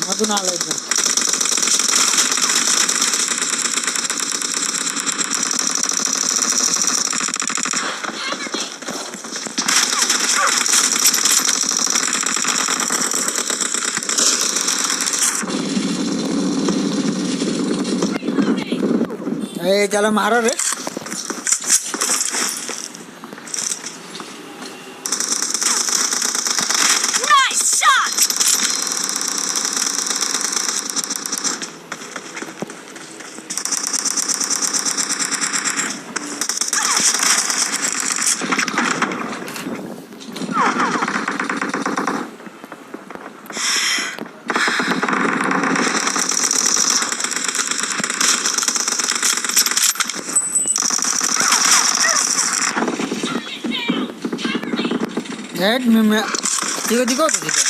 अजून आला एकदम. ए त्याला मारा रे. हेड में दिखो दिखो तो दिखो.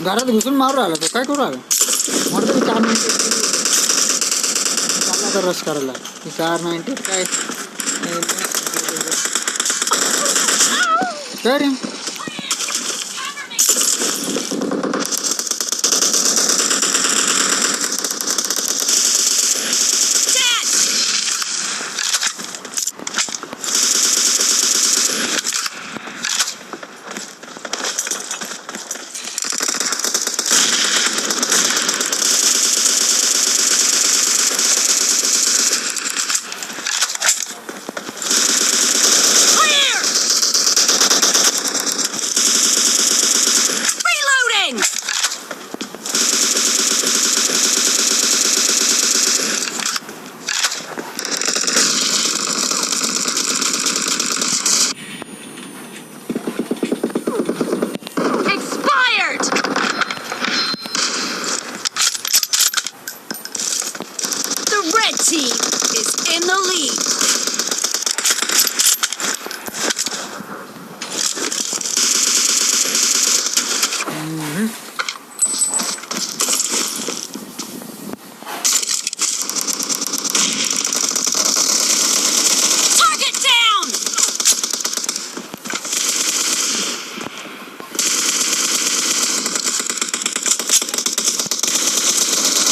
घरात घुसून मारू राहिला तो. काय करू राहिला. म्हणतो 4 मिनिट चालला तर रश करायला. 4 मिनिट काय कर. Team is in the lead. Target down.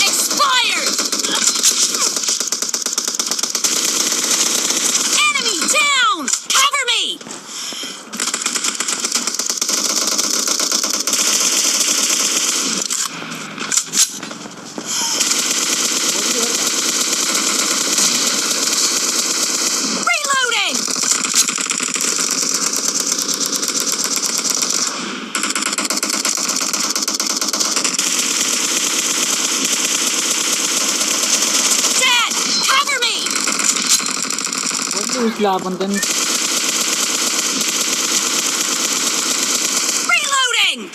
Expired. उचला आपण त्यांनी. Reloading.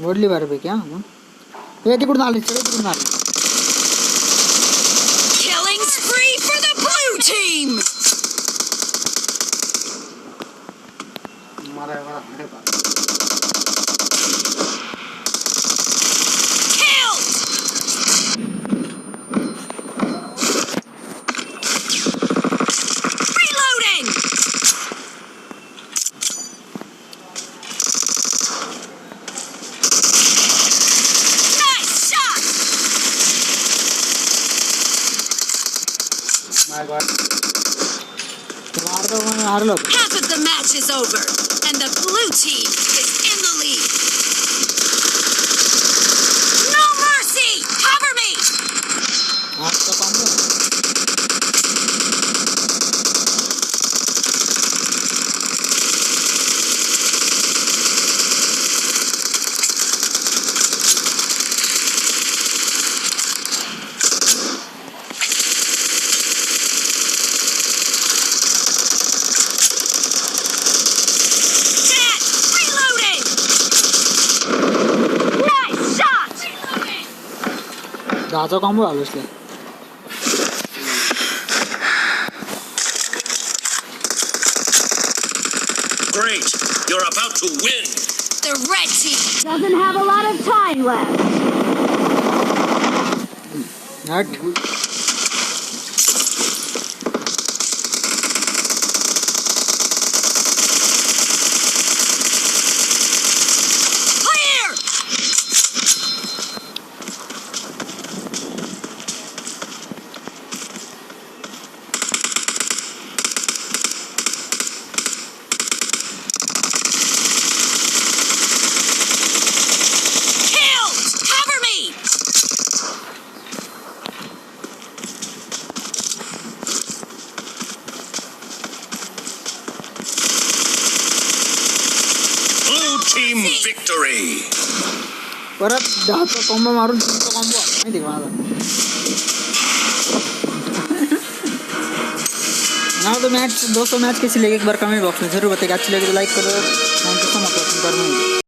ओढली बऱ्यापैकी. हा हे तिकडून आले. सगळे तिकडून आले. Killing spree for the blue team. Half of the match is over, and the blue team is in the lead. No mercy! Cover me! दहाचा कॉम्बो आलो असले. Great! You're about to win! The red team Doesn't have a lot of time left. हट. clear. Killed. Cover me. Blue team victory! परत 10चा combo मारून 3चा combo आला माहिती का माझा. ना तो मैच दोस्तों मैच कैसी लगी एक बार कमेंट बॉक्स में जरूर बताइए. अच्छी लगी तो लाइक करो, चैनल को सब्सक्राइब करना.